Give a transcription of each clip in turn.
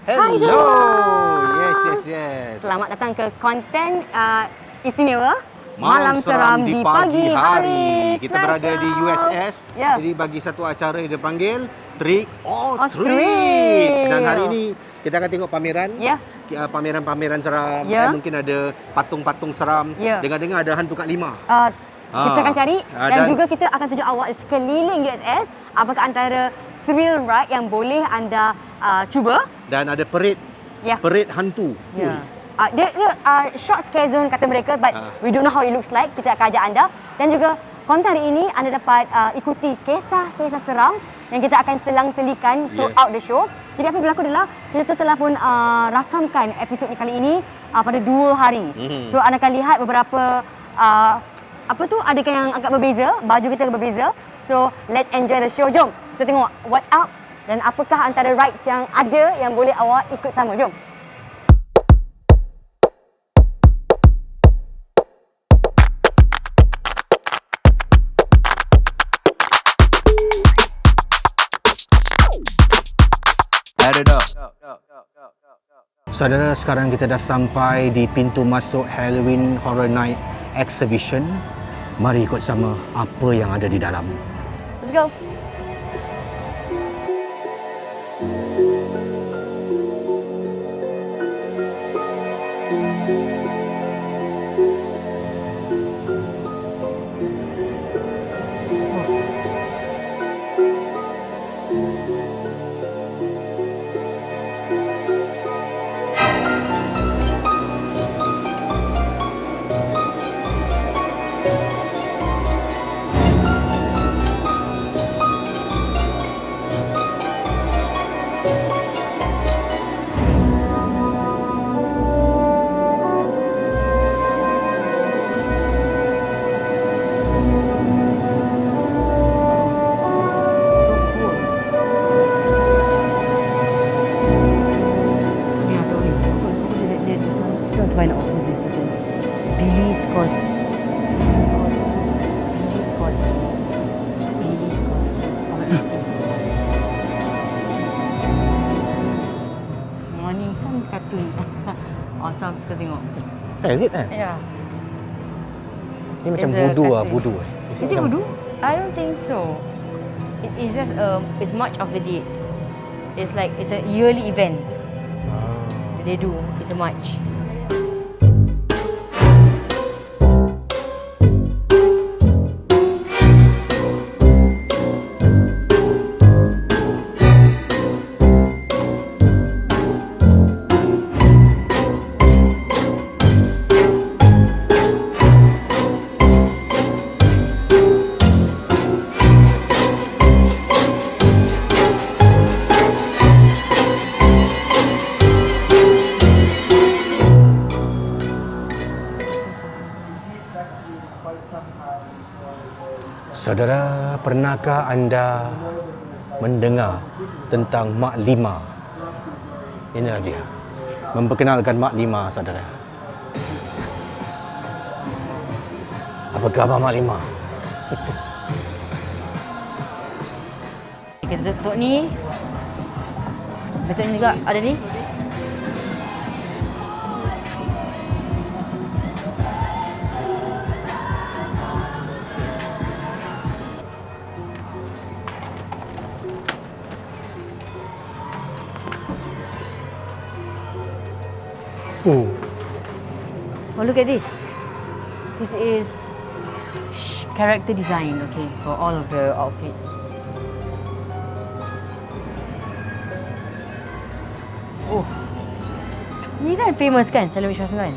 Hello. Hai semua. Yes. Selamat datang ke konten istimewa Malam Seram di pagi hari. Kita berada di USS. Ya. Jadi bagi satu acara yang dipanggil Trick or Treat. Dan hari ini kita akan tengok pameran. Ya. Pameran-pameran seram. Ya. Mungkin ada patung-patung seram. Ya. Dengar-dengar ada hantu Kak Lima. Kita akan cari dan juga kita akan tunjuk awak sekeliling USS. Apakah antara thrill ride yang boleh anda cuba? Dan ada parade. Ya. Parade hantu. Ya. Dia short scare zone kata mereka, but we don't know how it looks like. Kita akan ajak anda. Dan juga konten hari ini anda dapat ikuti kisah-kisah seram yang kita akan selang-selikan throughout the show. Jadi apa yang berlaku adalah kita telah pun rakamkan episod kali ini pada 2 hari. So anda akan lihat beberapa adegan yang agak berbeza, baju kita berbeza. So let's enjoy the show. Jom kita tengok what's up dan apakah antara rides yang ada yang boleh awak ikut sama. Jom. Saudara, sekarang kita dah sampai di pintu masuk Halloween Horror Night Exhibition. Mari ikut sama apa yang ada di dalam. Let's go. Find out who's this person. Billy Skorsky. Ni kan kartun. Awesome, suka tengok. Is it? Yeah. Ini macam It's a voodoo cartoon. voodoo. Is it voodoo? I don't think so. It's just it's March of the Jade. It's like it's a yearly event. They do. It's a march. Saudara, pernahkah anda mendengar tentang Mak Lima? Inilah dia. Memperkenalkan Mak Lima, saudara. Apa khabar Mak Lima? Kita tutup ni. Betul ni juga ada ni. Oh, look at this. This is character design, okay, for all of the outfits. Oh, ni kan famous kan, Salem Witch House kan?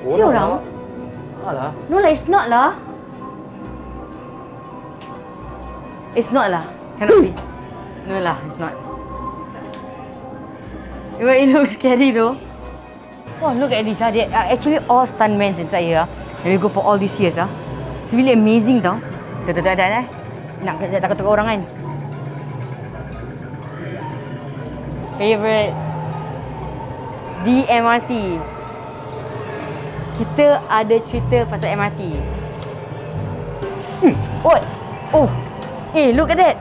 Si orang? Alah. No lah, it's not lah. It's not lah. Cannot be. No lah, it's not. But it looks scary though. Oh, look at this. They are actually all stuntmen inside here. And we go for all these years. It's really amazing tau. Tak. Nak takut orang kan? Favorite di MRT. Kita ada cerita pasal MRT. Oh, oh, look at that.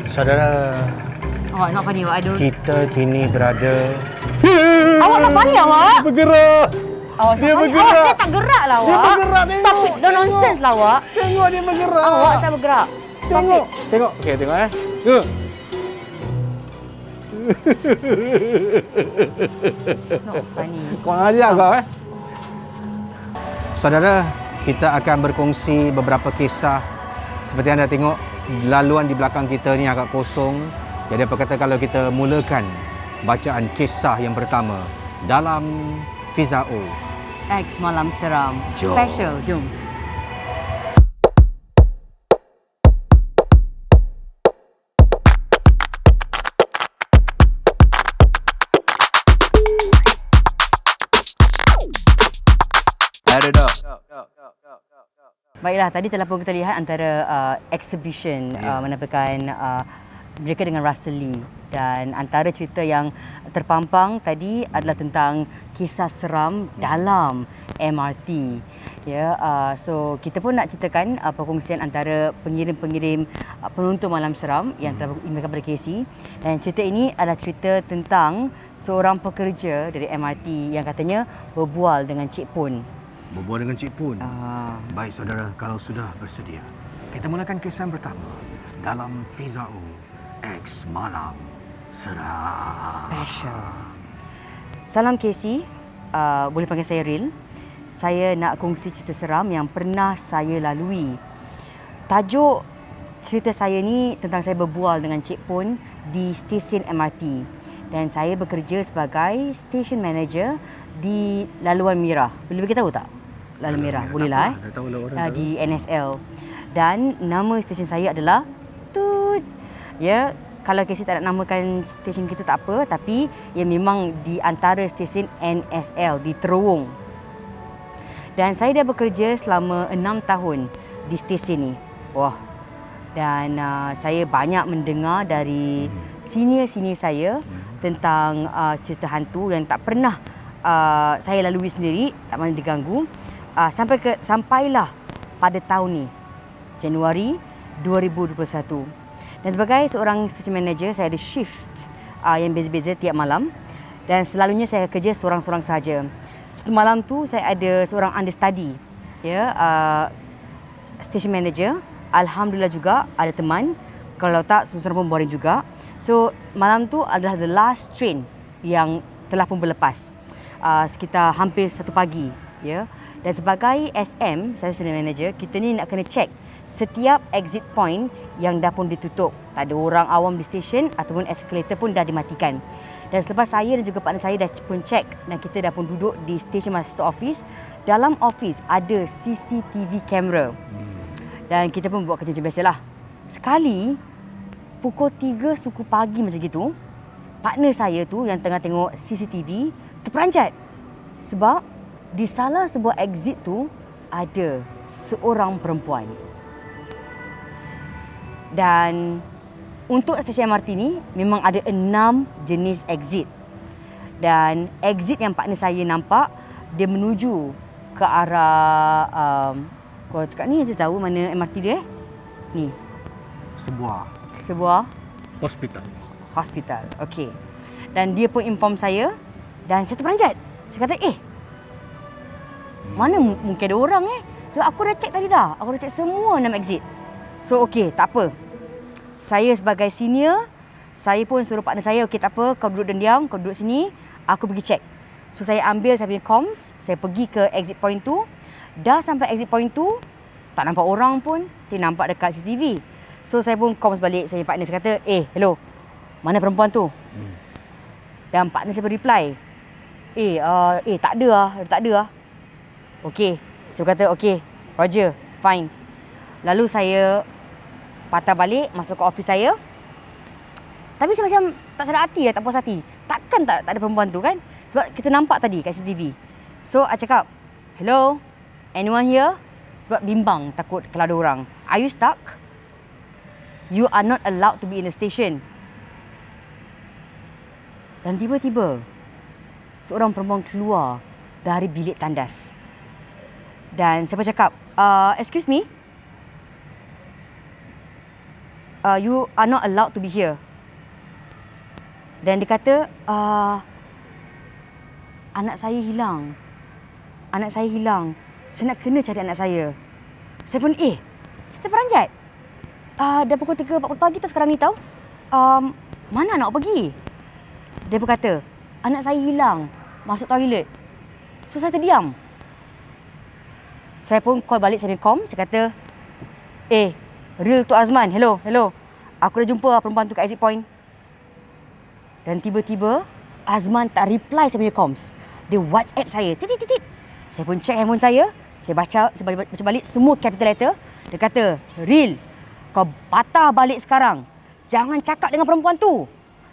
Saudara, Awak not funny, awak. I don't. kita kini berada... Awak tak funny, awak. Bergerak. Awak Dia tak funny. bergerak. Awak saya tak gerak lah, awak. Dia bergerak, tengok. Stop it. Don't nonsense lah, awak. Tengok dia bergerak. Awak tak bergerak. Stop Tengok. it. Tengok. Okey, tengok Tengok. It's not funny. Kurang ajar kau Saudara, kita akan berkongsi beberapa kisah. Seperti anda tengok, laluan di belakang kita ni agak kosong. Jadi apa kata kalau kita mulakan bacaan kisah yang pertama dalam Fizao. X Malam Seram. Jom. Special. Jom. Add it up. Baiklah, tadi telah pun kita lihat antara exhibition menampilkan mereka dengan Russell Lee, dan antara cerita yang terpampang tadi adalah tentang kisah seram dalam MRT. Ya, so kita pun nak ceritakan perkongsian antara pengirim-pengirim penonton malam seram yang telah mereka berkesi, dan cerita ini adalah cerita tentang seorang pekerja dari MRT yang katanya berbual dengan Cik Pun. Berbual dengan Cik Pun. Baik saudara, kalau sudah bersedia, kita mulakan kisah yang pertama dalam Fizao X Malam Seram. Special. Salam Casey, boleh panggil saya Ril. Saya nak kongsi cerita seram yang pernah saya lalui. Tajuk cerita saya ni tentang saya berbual dengan Cik Pun di stesen MRT, dan saya bekerja sebagai station manager di laluan Merah. Boleh bagi tahu tak? Laluan Merah, bolehlah Dah tahu lah orang tahu. di NSL. Dan nama stesen saya adalah Tut. Ya, kalau Casey tak nak namakan stesen kita tak apa, tapi ia memang di antara stesen NSL di Terowong. Dan saya dah bekerja selama 6 tahun di stesen ni. Wah. Dan saya banyak mendengar dari senior-senior saya tentang cerita hantu yang tak pernah saya lalui sendiri, tak pernah diganggu. Sampailah pada tahun ni, Januari 2021. Dan sebagai seorang station manager, saya ada shift yang beza-beza tiap malam, dan selalunya saya kerja seorang-seorang saja. Satu malam tu saya ada seorang understudy, ya, station manager. Alhamdulillah juga ada teman. Kalau tak, seorang pun boring juga. So malam tu adalah the last train yang telah pun berlepas, sekitar hampir 1 pagi, ya. Dan sebagai SM, saya senior manager, kita ni nak kena check setiap exit point yang dah pun ditutup. Tak ada orang awam di stesen ataupun escalator pun dah dimatikan. Dan selepas saya dan juga partner saya dah pun check, dan kita dah pun duduk di station master office, dalam office ada CCTV camera. Dan kita pun buat kerja macam biasalah. Sekali, pukul 3 suku pagi macam gitu, partner saya tu yang tengah tengok CCTV terperanjat. Sebab di salah sebuah exit tu ada seorang perempuan. Dan untuk stesen MRT ni memang ada 6 jenis exit. Dan exit yang partner saya nampak, dia menuju ke arah kau cakap ni, dia tahu mana MRT dia? Ni. Sebuah hospital. Okey. Dan dia pun inform saya, dan saya terperanjat. Saya kata, mana mungkin ada orang sebab aku dah check tadi dah. Aku dah check semua 6 exit. So okey, tak apa. Saya sebagai senior, saya pun suruh partner saya, okey tak apa, kau duduk dan diam, kau duduk sini, aku pergi check. So saya ambil saya punya comms, saya pergi ke exit point tu. Dah sampai exit point tu, tak nampak orang pun, dia nampak dekat CCTV. So saya pun comms balik, saya partner saya kata, hello, mana perempuan tu? Dan partner saya reply, tak ada lah. Okey, saya kata okey, Roger, fine. Lalu saya patah balik, masuk ke office saya. Tapi saya macam tak sedar hati, tak puas hati. Takkan tak ada perempuan tu kan? Sebab kita nampak tadi kat CCTV. So, I cakap, Hello? Anyone here? Sebab bimbang takut kalau ada orang. Are you stuck? You are not allowed to be in the station. Dan tiba-tiba, seorang perempuan keluar dari bilik tandas. Dan siapa cakap, excuse me? You are not allowed to be here. Dan dia kata, anak saya hilang. Anak saya hilang. Saya nak kena cari anak saya. Saya pun, saya terperanjat. Dah pukul 3.40 pagi tak sekarang ni tau. Mana nak pergi? Dia pun kata, anak saya hilang. Masuk toilet. So, saya terdiam. Saya pun call balik saya punya com. Saya kata, real tu Azman. Hello. Aku dah jumpa perempuan tu kat exit point. Dan tiba-tiba, Azman tak reply saya punya comms. Dia WhatsApp saya. Titit. Saya pun check handphone saya. Saya baca balik semua capital letter. Dia kata, Real, kau patah balik sekarang. Jangan cakap dengan perempuan tu.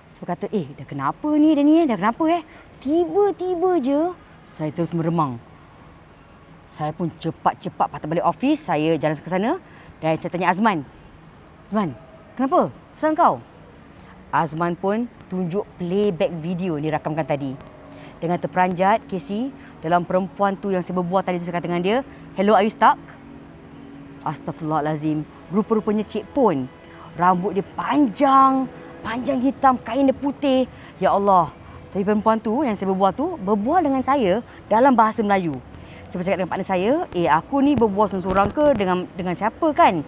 Saya kata, dah kenapa ni dia ni? Dah kenapa Tiba-tiba je, saya terus meremang. Saya pun cepat-cepat patah balik office. Saya jalan ke sana. Dan saya tanya Azman, kenapa? Pesan kau? Azman pun tunjuk playback video yang dirakamkan tadi. Dengan terperanjat, Casey, dalam perempuan tu yang saya berbual tadi tu, saya kata dengan dia, hello, are you stuck? Astaghfirullahalazim. Rupa-rupanya cik pun. Rambut dia panjang hitam, kain dia putih. Ya Allah. Tapi perempuan tu yang saya berbual tu, berbual dengan saya dalam bahasa Melayu. Saya bercakap dengan partner saya, aku ni berbual seorang-seorang ke dengan siapa kan?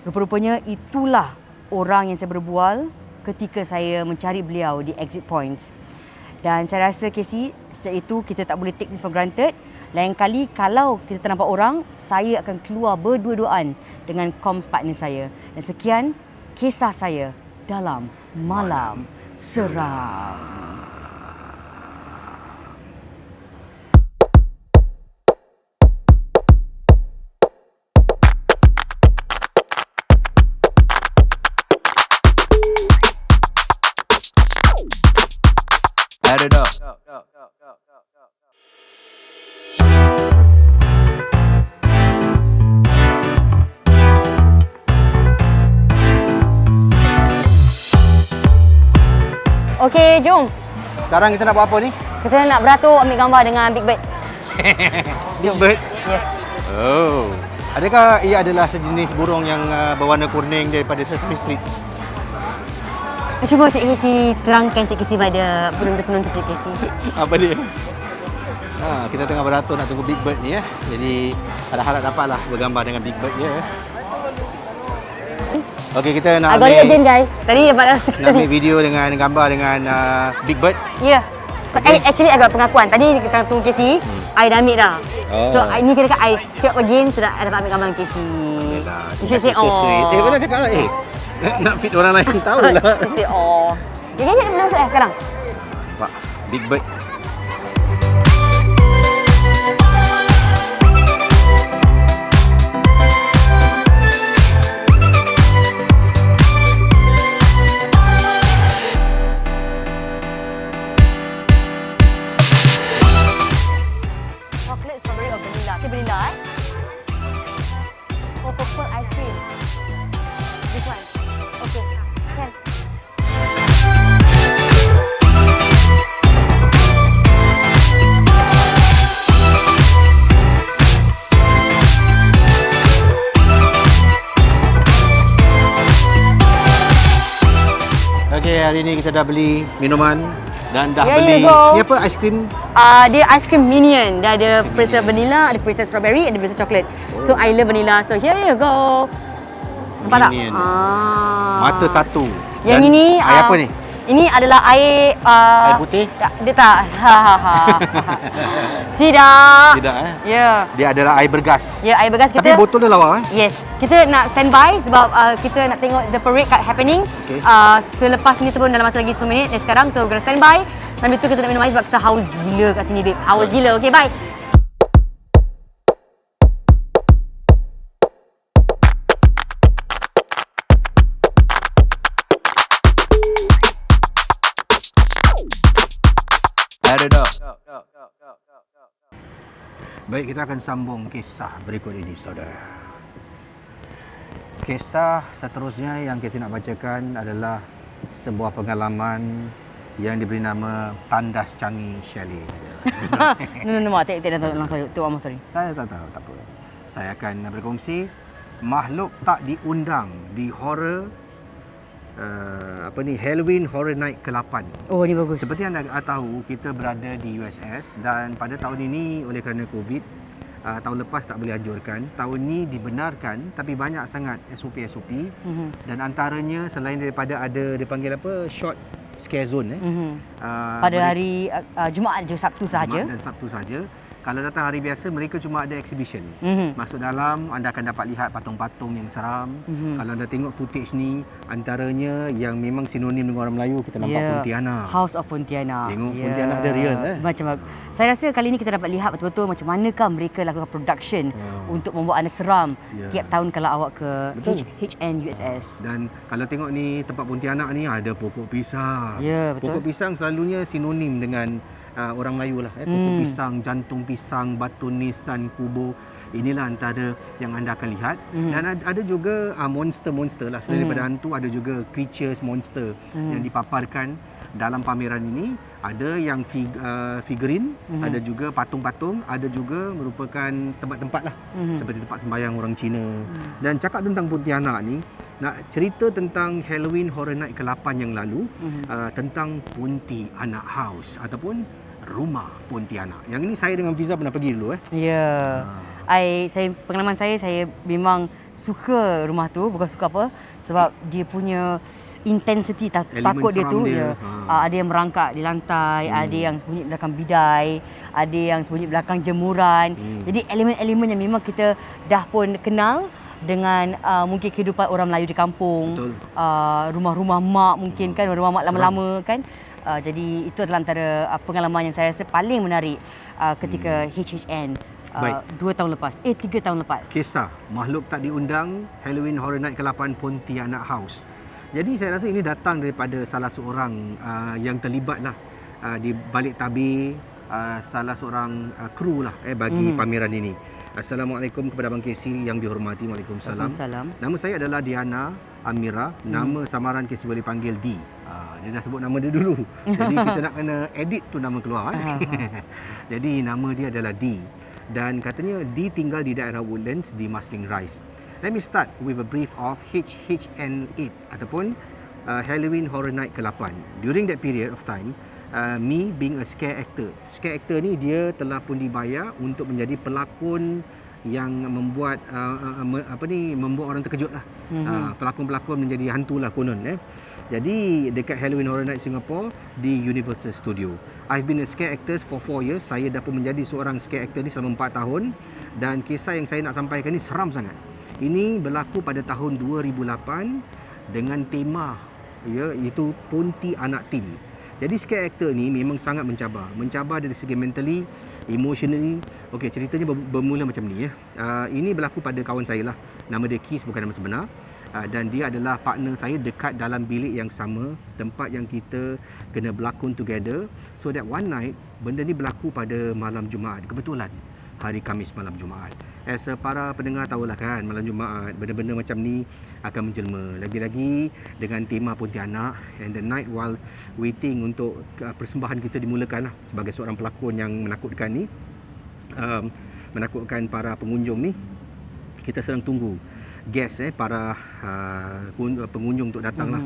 Rupa-rupanya itulah orang yang saya berbual ketika saya mencari beliau di exit points. Dan saya rasa, Casey, sejak itu kita tak boleh take this for granted. Lain kali kalau kita ternampak orang, saya akan keluar berdua-duaan dengan comms partner saya. Dan sekian kisah saya dalam Malam Seram. Add it up. Okey, jom. Sekarang kita nak buat apa ni? Kita nak beratur ambil gambar dengan Big Bird. Big Bird? Yes. Oh. Adakah ia adalah sejenis burung yang berwarna kuning daripada Sesame Street? Cuba Cik Casey terangkan Cik Casey pada penonton Cik Casey. Apa dia? Kita tengah beratur nak tunggu Big Bird ni ya. Jadi harap-harap dapatlah bergambar dengan Big Bird ya. Okey, kita nak ambil again guys. Tadi dapat nak ambil video dengan gambar dengan Big Bird. Ya. Yeah. So, okay. Actually agak pengakuan. Tadi kita tunggu Casey, I dah ambil dah. Oh. So ni kira I shot again so dapat ambil gambar dengan Casey. You should say Mana cakap lah nak fit orang lain tahu lah. You say Jadi boleh masuk sekarang? Pak, Big Bird. Chocolate, strawberry or vanilla? Okay, vanilla Oh, purple ice cream. This one. Okay, can. Okey, hari ni kita dah beli minuman dan dah Here beli you go. ni apa aiskrim? Dia ice cream minion. Dia ada preserve vanilla, ada preserve strawberry, ada preserve chocolate. So I love vanilla. So here you go. Nampak tak? Minion. Mata satu. Yang dan ini air apa ni? Ini adalah air Air putih? Dia tak. Tidak. Tidak Ya. Dia adalah air bergas. Ya, air bergas kita. Tapi botol dia lawa Yes. Kita nak standby sebab kita nak tengok the parade happening. Okay. Selepas ni pun dalam masa lagi 10 minit dan sekarang so we're gonna standby. Sambil tu kita nak minum air sebab kita haus gila kat sini babe. Haus gila. Okay, bye. Add it up. Baik, kita akan sambung kisah berikut ini, saudara. Kisah seterusnya yang kita nak bacakan adalah sebuah pengalaman yang diberi nama Tandas Changi Chalet. No, mak. Tak langsung. Tu Mama, sorry. Tak apa. Saya akan berkongsi makhluk tak diundang di horror Halloween Horror Night ke-8. Oh, ni bagus. Seperti anda tahu, kita berada di USS dan pada tahun ini oleh kerana COVID, tahun lepas tak boleh anjurkan. Tahun ni dibenarkan, tapi banyak sangat SOP dan antaranya selain daripada ada dipanggil apa, short scare zone Pada hari Jumaat je, Sabtu sahaja. Jumaat dan Sabtu saja. Kalau datang hari biasa, mereka cuma ada exhibition. Masuk dalam, anda akan dapat lihat patung-patung yang seram. Kalau anda tengok footage ni, antaranya yang memang sinonim dengan orang Melayu, kita nampak Pontianak. House of Pontianak. Tengok Pontianak dia real. Macam saya rasa kali ni kita dapat lihat betul-betul macam manakah mereka lakukan production untuk membuat anda seram tiap tahun kalau awak ke HN USS. Dan kalau tengok ni tempat Pontianak ni ada pokok pisang. Ya, betul. Pokok pisang selalunya sinonim dengan orang Melayu lah. Pokok pisang, jantung pisang, batu nisan, kubur. Inilah antara yang anda akan lihat. Dan ada juga monster-monster lah. Selain daripada hantu, ada juga creatures, monster yang dipaparkan dalam pameran ini. Ada yang figurine, ada juga patung-patung, ada juga merupakan tempat-tempat lah. Seperti tempat sembahyang orang Cina. Dan cakap tentang Pontianak ni, nak cerita tentang Halloween Horror Night ke-8 yang lalu, tentang Pontianak House ataupun Rumah Pontianak. Yang ini saya dengan Fiza pernah pergi dulu. Ya. Pengalaman saya memang suka rumah tu. Bukan suka apa, sebab dia punya intensity takut dia tu. Ada yang merangkak di lantai, ada yang sembunyi belakang bidai, ada yang sembunyi belakang jemuran. Jadi elemen-elemen yang memang kita dah pun kenal dengan mungkin kehidupan orang Melayu di kampung. Rumah-rumah mak mungkin kan, rumah mak lama-lama kan. Jadi itu adalah antara pengalaman yang saya rasa paling menarik ketika HHN 2 tahun lepas. 3 tahun lepas. Kisah makhluk tak diundang Halloween Horror Night ke-8 Pontianak House. Jadi saya rasa ini datang daripada salah seorang yang terlibat lah di balik tabir, salah seorang kru lah bagi pameran ini. Assalamualaikum kepada Abang Casey yang dihormati. Waalaikumsalam. Nama saya adalah Diana Amira. Nama samaran Casey boleh panggil D. Dia dah sebut nama dia dulu. Jadi kita nak kena edit tu nama keluar. Jadi nama dia adalah D. Dan katanya D tinggal di daerah Woodlands di Marsiling Rise. Let me start with a brief of HHN8 ataupun Halloween Horror Night ke-8. During that period of time, me being a scare actor. Scare actor ni dia telah pun dibayar untuk menjadi pelakon yang membuat membuat orang terkejut lah. Pelakon-pelakon menjadi hantu lah konon. Jadi dekat Halloween Horror Night Singapore di Universal Studio. I've been a scare actor for 4 years. Saya dah pun menjadi seorang scare actor ni selama 4 tahun. Dan kisah yang saya nak sampaikan ni seram sangat. Ini berlaku pada tahun 2008 dengan tema iaitu Pontianak Team. Jadi scare actor ni memang sangat mencabar. Mencabar dari segi mentally, emotionally. Okey, ceritanya bermula macam ni. Ini berlaku pada kawan saya lah. Nama dia Keith, bukan nama sebenar. Dan dia adalah partner saya dekat dalam bilik yang sama, tempat yang kita kena berlakon together. So that one night, benda ni berlaku pada malam Jumaat. Kebetulan hari Khamis malam Jumaat. As para pendengar tahulah kan, malam Jumaat benda-benda macam ni akan menjelma. Lagi-lagi dengan tema Pontianak, and the night while waiting untuk persembahan kita dimulakan lah, sebagai seorang pelakon yang menakutkan ni, menakutkan para pengunjung ni, kita sedang tunggu guest para pengunjung untuk datang lah.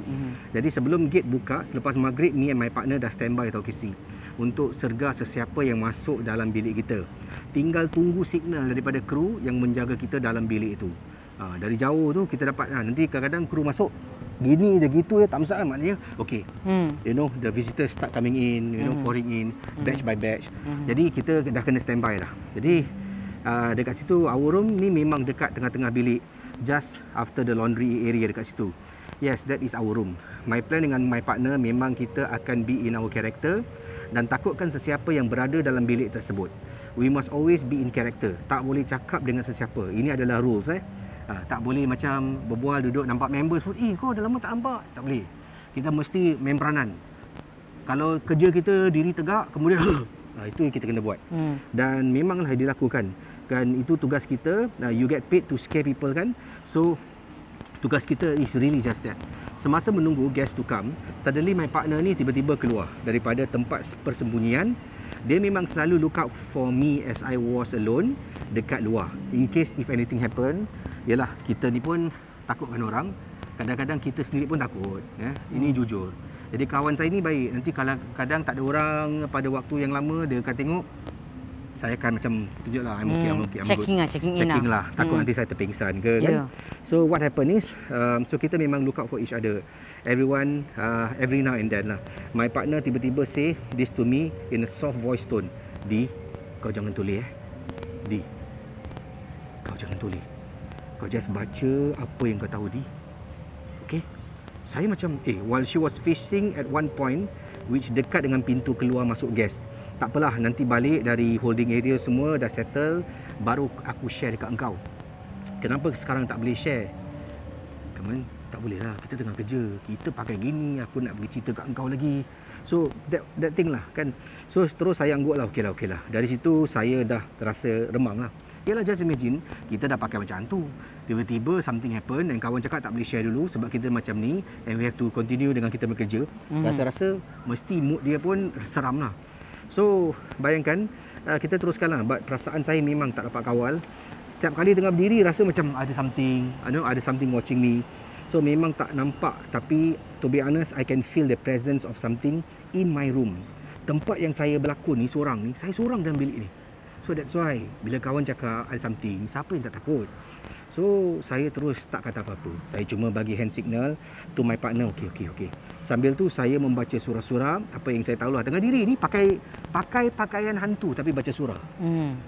Jadi sebelum gate buka, selepas maghrib, me and my partner dah standby tau KC untuk sergah sesiapa yang masuk dalam bilik kita. Tinggal tunggu signal daripada kru yang menjaga kita dalam bilik itu. Dari jauh tu kita dapat nanti kadang-kadang kru masuk gini je, gitu je, tak masalah maknanya. Okay, the visitors start coming in, pouring in, batch by batch. Jadi kita dah kena standby lah. Jadi dekat situ, our room ni memang dekat tengah-tengah bilik, just after the laundry area dekat situ. Yes, that is our room. My plan dengan my partner memang kita akan be in our character dan takutkan sesiapa yang berada dalam bilik tersebut. We must always be in character. Tak boleh cakap dengan sesiapa. Ini adalah rules. Tak boleh macam berbual, duduk nampak members pun, kau dah lama tak nampak. Tak boleh. Kita mesti main peranan. Kalau kerja kita diri tegak, kemudian Itu yang kita kena buat. Dan memanglah dilakukan. Kan itu tugas kita. You get paid to scare people kan. So tugas kita is really just that. Semasa menunggu guest to come, suddenly my partner ni tiba-tiba keluar daripada tempat persembunyian. Dia memang selalu look out for me as I was alone dekat luar. In case if anything happen, yalah kita ni pun takutkan orang. Kadang-kadang kita sendiri pun takut. Ini jujur. Jadi kawan saya ni baik. Nanti kalau kadang tak ada orang pada waktu yang lama, dia akan tengok, saya akan macam tunjuklah I'm okay, I'm okay, I'm Checking good. lah, checking in lah. Takut nanti saya terpingsan ke kan. So what happen is, so kita memang look out for each other. Everyone, every now and then lah. My partner tiba-tiba say this to me in a soft voice tone. Di, kau jangan tulis Di, kau jangan tulis. Kau just baca apa yang kau tahu Di. Okay? Saya macam, while she was facing at one point, which dekat dengan pintu keluar masuk guest. Tak apalah, nanti balik dari holding area semua dah settle, baru aku share dekat engkau. Kenapa sekarang tak boleh share? Kaman, tak boleh lah, kita tengah kerja. Kita pakai gini, aku nak pergi cerita kat engkau lagi. So, that thing lah kan. So, terus saya angguk lah, okey lah. Dari situ, saya dah terasa remang lah. Yalah, just imagine, kita dah pakai macam tu. Tiba-tiba something happen dan kawan cakap tak boleh share dulu sebab kita macam ni and we have to continue dengan kita bekerja. Rasa-rasa mesti mood dia pun seram lah. So, bayangkan, kita teruskan lah. But perasaan saya memang tak dapat kawal. Setiap kali tengah berdiri, rasa macam ada something, ada something watching me. So, memang tak nampak. Tapi, to be honest, I can feel the presence of something in my room. Tempat yang saya berlakon ni, saya seorang dalam bilik ni. So, that's why, bila kawan cakap ada something, siapa yang tak takut? So, saya terus tak kata apa-apa. Saya cuma bagi hand signal to my partner, okay. Sambil tu, saya membaca surah-surah. Apa yang saya tahu lah, tengah diri ni pakai pakaian hantu tapi baca surah.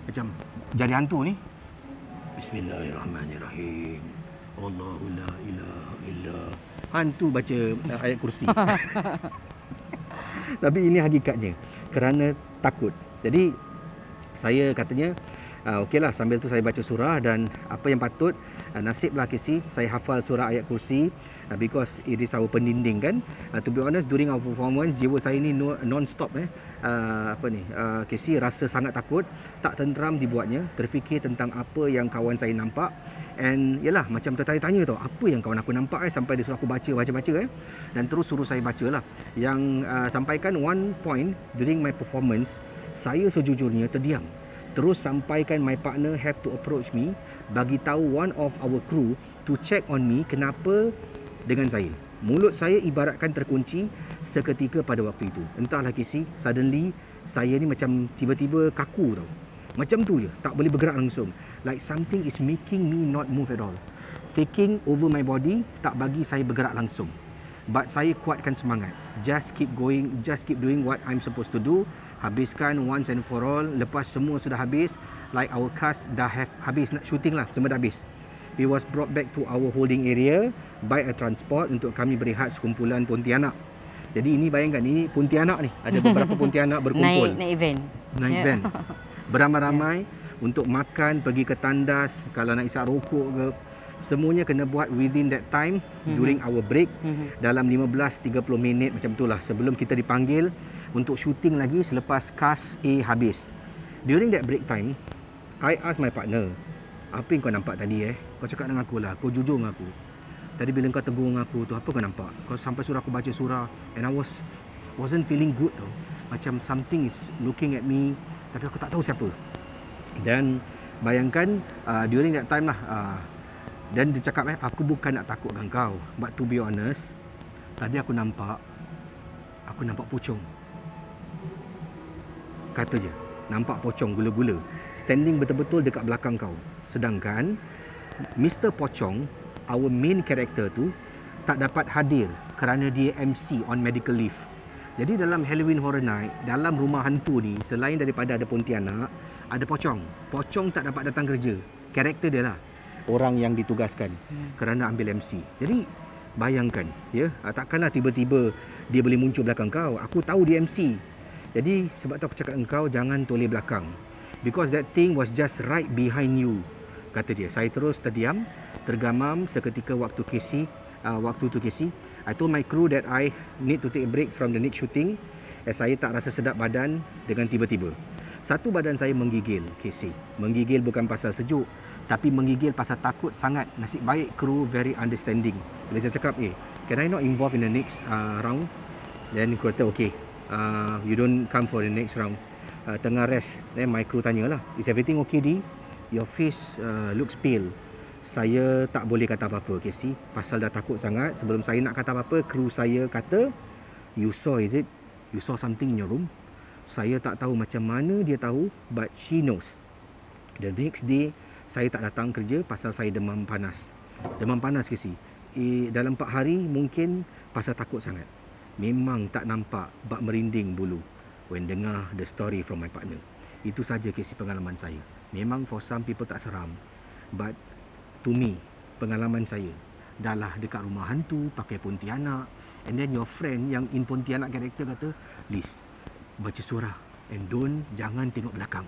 Macam jadi hantu ni. Bismillahirrahmanirrahim. Allahu la ilaha illa. Hantu baca ayat kursi. Tapi ini hakikatnya. Kerana takut. Jadi, saya katanya, okeylah, sambil tu saya baca surah dan apa yang patut, nasiblah Casey, saya hafal surah ayat kursi because it is our pendinding kan. To be honest, during our performance, jiwa saya ni non-stop Casey rasa sangat takut, tak tenteram dibuatnya, terfikir tentang apa yang kawan saya nampak. And yalah, macam tertanya-tanya tau, apa yang kawan aku nampak sampai dia suruh aku baca. Dan terus suruh saya baca lah. Yang sampaikan one point during my performance, saya sejujurnya terdiam. Terus sampaikan my partner have to approach me, bagi tahu one of our crew to check on me kenapa dengan saya. Mulut saya ibaratkan terkunci seketika pada waktu itu. Entahlah Casey, suddenly saya ni macam tiba-tiba kaku tau. Macam tu je, tak boleh bergerak langsung. Like something is making me not move at all. Taking over my body, tak bagi saya bergerak langsung. But saya kuatkan semangat. Just keep going, just keep doing what I'm supposed to do. Habiskan once and for all. Lepas semua sudah habis, like our cast dah habis nak shooting lah, semua dah habis. We was brought back to our holding area by a transport untuk kami berehat sekumpulan Pontianak. Jadi ini bayangkan, ini Pontianak ni, ada beberapa Pontianak berkumpul. Naik event. Event. Beramai-ramai untuk makan, pergi ke tandas, kalau nak isap rokok ke. Semuanya kena buat within that time, during our break, dalam 15-30 minit macam itulah, sebelum kita dipanggil untuk shooting lagi selepas cast A habis. During that break time, I ask my partner, apa yang kau nampak tadi Kau cakap dengan aku lah, kau jujur dengan aku. Tadi bila kau tegur dengan aku tu, apa kau nampak? Kau sampai suruh aku baca surah, and I wasn't feeling good tau. Macam something is looking at me, tapi aku tak tahu siapa. Dan bayangkan, during that time lah, dan dia cakap aku bukan nak takutkan kau, but to be honest, tadi aku nampak pocong. Kata je, nampak pocong gula-gula standing betul-betul dekat belakang kau. Sedangkan Mr. Pocong, our main character tu, tak dapat hadir kerana dia MC on medical leave. Jadi dalam Halloween Horror Night, dalam rumah hantu ni, selain daripada ada Pontianak, ada pocong. Pocong tak dapat datang kerja. Karakter dia lah, orang yang ditugaskan kerana ambil MC. Jadi bayangkan, takkanlah tiba-tiba dia boleh muncul belakang kau. Aku tahu dia MC. Jadi sebab tu aku cakap dengan kau, jangan toleh belakang. Because that thing was just right behind you, kata dia. Saya terus terdiam, tergamam seketika waktu tu Casey. I told my crew that I need to take a break from the next shooting Saya tak rasa sedap badan dengan tiba-tiba. Satu badan saya menggigil, Casey. Menggigil bukan pasal sejuk, tapi menggigil pasal takut sangat. Nasib baik kru very understanding. Bila saya cakap, can I not involve in the next round? Then kru kata, okay, you don't come for the next round. Tengah rest, then my crew tanyalah, is everything okay, Di? Your face looks pale. Saya tak boleh kata apa-apa, Casey. Pasal dah takut sangat. Sebelum saya nak kata apa-apa, kru saya kata, you saw, is it? You saw something in your room? Saya tak tahu macam mana dia tahu, but she knows. The next day, saya tak datang kerja pasal saya demam panas. Demam panas, Casey. Dalam 4 hari, mungkin pasal takut sangat. Memang tak nampak bak merinding bulu when dengar the story from my partner. Itu saja, Casey, pengalaman saya. Memang for some people tak seram, but to me, pengalaman saya dah lah dekat rumah hantu, pakai Pontianak, and then your friend yang in Pontianak karakter kata, Liz, baca surah and jangan tengok belakang.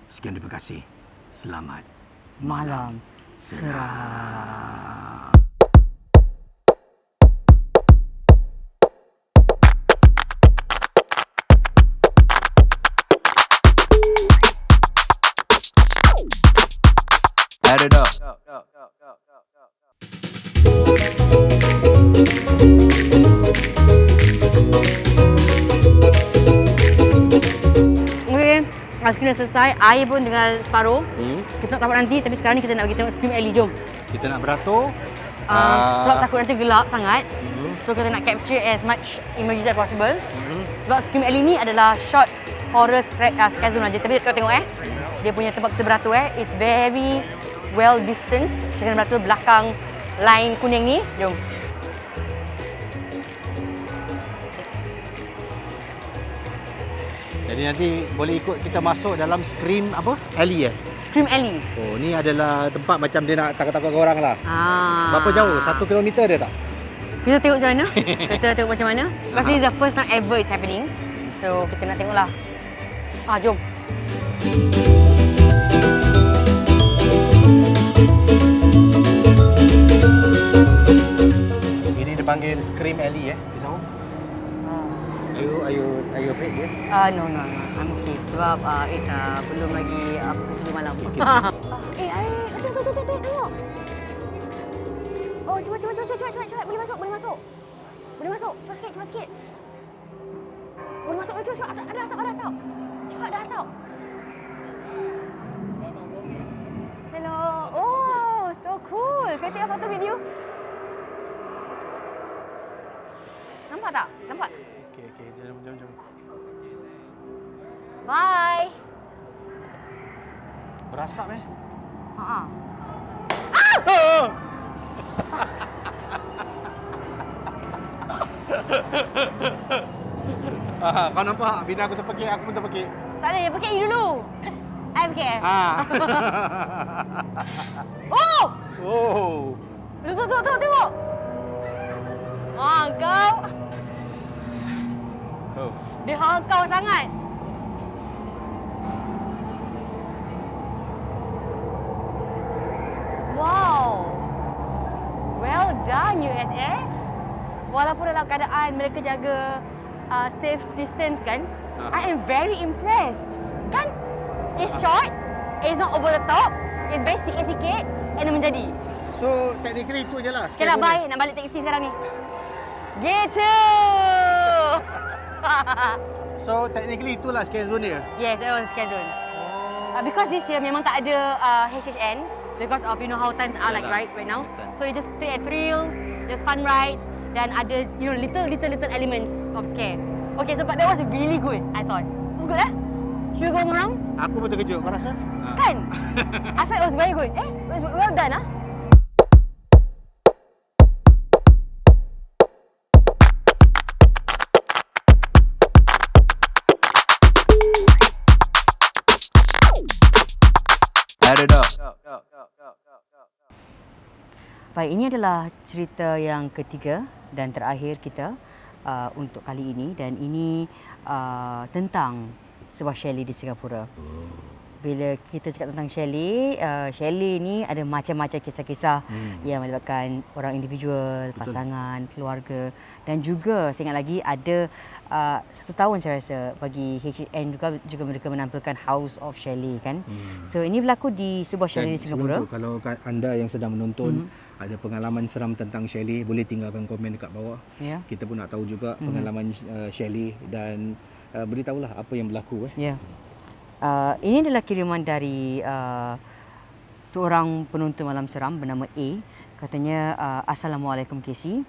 Sekian, terima kasih. Selamat Malam seram. Add it up. Okay, screen dah selesai. Air pun tinggal separuh. Kita nak tamat nanti, tapi sekarang ni kita nak pergi tengok Scream Alley. Jom. Kita nak beratur. Sebab takut nanti gelap sangat. So kita nak capture as much images as possible. Sebab Scream Alley ni adalah short horror scare zone aja. Tapi kita tengok dia punya tempat kita beratur it's very well distanced. Kita kena beratur belakang line kuning ni. Jom. Jadi nanti boleh ikut kita masuk dalam Scream apa? Alley Scream Alley. Oh, ni adalah tempat macam dia nak takut-takut orang lah. Berapa jauh? 1 kilometer dia tak? Kita tengok macam mana. Kita tengok macam mana. Lepas ni the first time ever is happening. So kita nak tengok lah. Jom. Ini dipanggil Scream Alley Fisau? Are you afraid No. I'm okay. Sebab it's belum lagi pukul 7 malam. Tengok. Oh, cepat. Boleh masuk. Cepat sikit. Boleh masuk. Cepat. Ada asap. Cepat, ada asap. Hello. Oh, so cool. Can I take a photo with you? Nampak tak? Nampak? Okay. Jom. Bye. Berasap Kau nampak? Bina aku terpekik, aku pun terpekik. Tak ada, yang pakai you dulu. I pakai. Oh. Tengok. Kau. Dia kau sangat. Wow. Well done, USS. Walaupun dalam keadaan mereka jaga safe distance kan, I am very impressed. Kan? It's short, it's not over the top, it's very sikit-sikit and menjadi. So, technically itu je lah. Okay lah, bye. Nak balik taksi sekarang ni. Gitu. So, technically itulah scare zone dia? Yes, that was scare zone. Because this year memang tak ada HHN because of how times are like right now. So they just take thrills, just fun rides dan ada little elements of scare. Okay, so but that was really good. I thought it was good Should we go around? Aku pun terkejut. Kau rasa? Kan? I felt it was very good. It was well done Add it up. Baik, ini adalah cerita yang ketiga dan terakhir kita untuk kali ini dan ini tentang sebuah chalet di Singapura. bila kita cakap tentang chalet, chalet ni ada macam-macam kisah-kisah yang melibatkan orang individual, pasangan, keluarga, dan juga saya ingat lagi ada 1 tahun saya rasa bagi HN juga mereka menampilkan House of Chalet kan. So ini berlaku di sebuah chalet di Singapura. Kalau anda yang sedang menonton ada pengalaman seram tentang chalet, boleh tinggalkan komen dekat bawah. Kita pun nak tahu juga pengalaman chalet dan beritahulah apa yang berlaku. Ini adalah kiriman dari seorang penonton malam seram bernama A. Katanya, Assalamualaikum KC.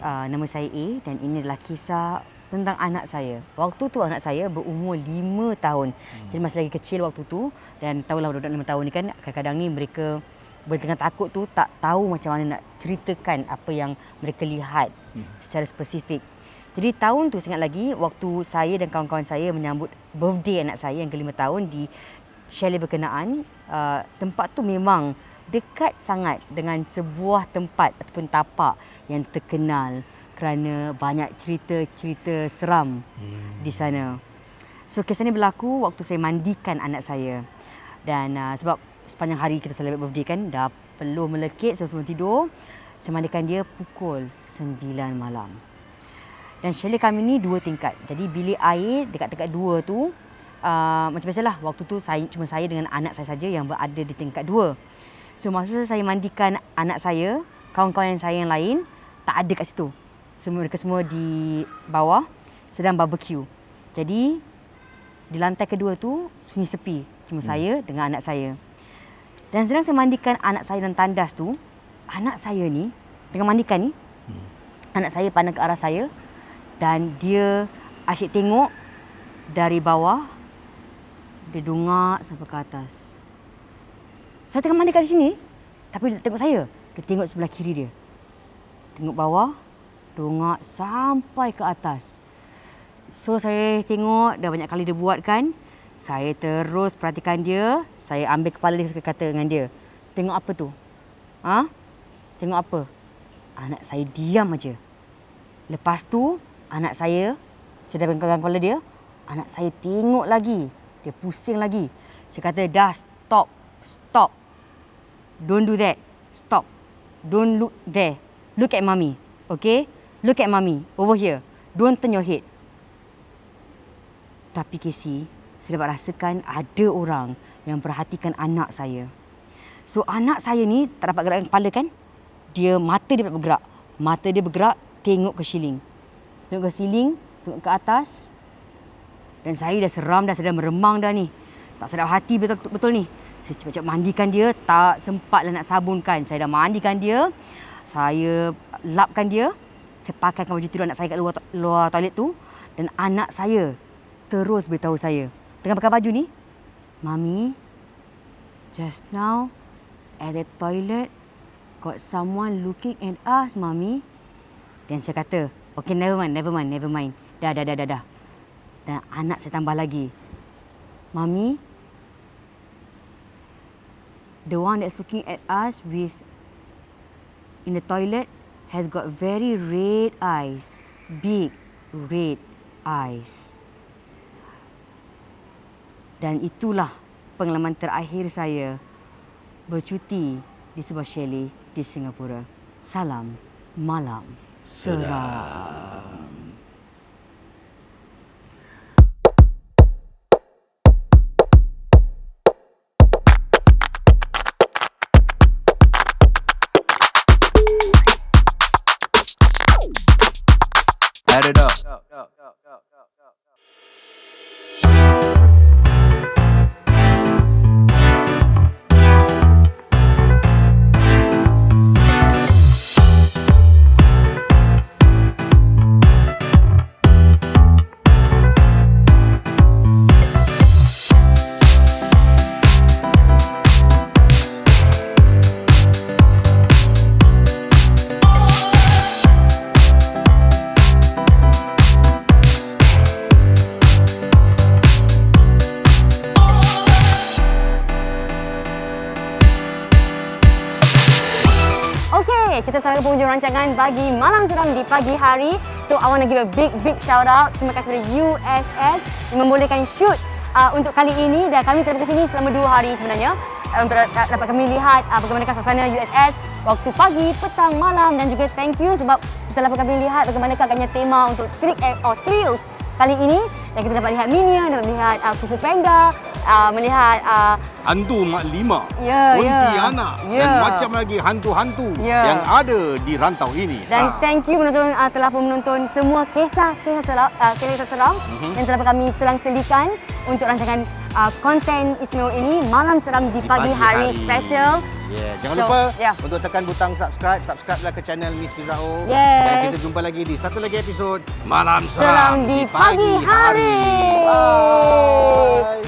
Nama saya A dan ini adalah kisah tentang anak saya. Waktu tu anak saya berumur 5 tahun. Jadi masih lagi kecil waktu tu, dan tahulah budak 5 tahun ni kan kadang-kadang ni mereka bertengah takut tu tak tahu macam mana nak ceritakan apa yang mereka lihat secara spesifik. Jadi tahun tu saya ingat lagi waktu saya dan kawan-kawan saya menyambut birthday anak saya yang ke-5 tahun di chalet berkenaan. Tempat tu memang dekat sangat dengan sebuah tempat ataupun tapak yang terkenal kerana banyak cerita-cerita seram di sana. So kisah ni berlaku waktu saya mandikan anak saya. Dan sebab sepanjang hari kita celebrate birthday kan, dah peluh melekit sebelum tidur, saya mandikan dia pukul 9 malam. Dan chalet kami ni 2 tingkat. Jadi bilik air dekat-dekat 2 tu macam biasalah waktu tu cuma saya dengan anak saya saja yang berada di tingkat 2. So masa saya mandikan anak saya, kawan-kawan saya yang lain tak ada kat situ. Mereka semua di bawah sedang barbecue. Jadi di lantai kedua tu sunyi sepi, cuma saya dengan anak saya. Dan sedang saya mandikan anak saya dalam tandas tu, anak saya ni tengah mandikan ni, anak saya pandang ke arah saya dan dia asyik tengok dari bawah, dia dongak sampai ke atas. Saya tengah mandikan di sini, tapi dia tengok saya. Dia tengok sebelah kiri dia. Tengok bawah, dongak sampai ke atas. So saya tengok dah banyak kali dia buat kan. Saya terus perhatikan dia. Saya ambil kepala dia, saya kata dengan dia, tengok apa tu? Tengok apa? Anak saya diam aja. Lepas tu anak saya dah pegang kepala dia. Anak saya tengok lagi. Dia pusing lagi. Saya kata, dah stop. Stop. Don't do that. Stop. Don't look there. Look at mommy. Okay? Look at mommy. Over here. Don't turn your head. Tapi Casey, saya dapat rasakan ada orang yang perhatikan anak saya. So anak saya ni tak dapat gerakkan kepala kan? Mata dia dapat bergerak. Mata dia bergerak, tengok ke ceiling. Tengok ke ceiling, tengok ke atas. Dan saya dah seram dah, saya dah meremang dah ni. Tak sedap hati betul ni. Saya cepat-cepat mandikan dia, tak sempatlah nak sabunkan. Saya dah mandikan dia, saya lapkan dia, saya pakaikan baju tidur anak saya kat luar toilet tu. Dan anak saya terus beritahu saya, tengah pakai baju ni, Mami, just now at the toilet got someone looking at us, Mami. Dan saya kata, okay, never mind. Dah. Dan anak saya tambah lagi, Mami, the one that's looking at us in the toilet has got very red eyes, big red eyes. Dan itulah pengalaman terakhir saya bercuti di sebuah chalet di Singapura. Salam malam seram. Add it up. Kita sampai ke penghujung rancangan Bagi Malam Seram di pagi hari. So I want to give a big shout out. Terima kasih kepada USS yang membolehkan shoot untuk kali ini dan kami telah ke sini selama 2 hari sebenarnya untuk dapat kami lihat bagaimanakah suasana USS waktu pagi, petang, malam dan juga thank you sebab kita dapat kami lihat bagaimanakah agaknya tema untuk Thrills kali ini dan kita dapat lihat Minion, dapat melihat Kung Fu Panda, melihat hantu Mak Lima, Ya, ya. Pontianak Ya. dan macam lagi hantu-hantu Ya. yang ada di rantau ini. dan thank you penonton telah pun menonton semua kisah seram yang telah kami selang-selikan untuk rancangan konten istimewa ini Malam Seram di Pagi Hari Special. Yeah. Jangan So, lupa yeah. untuk tekan butang subscribe-lah ke channel Miss Fizao. Yes. Dan kita jumpa lagi di satu lagi episod Malam Seram di Pagi Hari. Bye.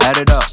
Add it up.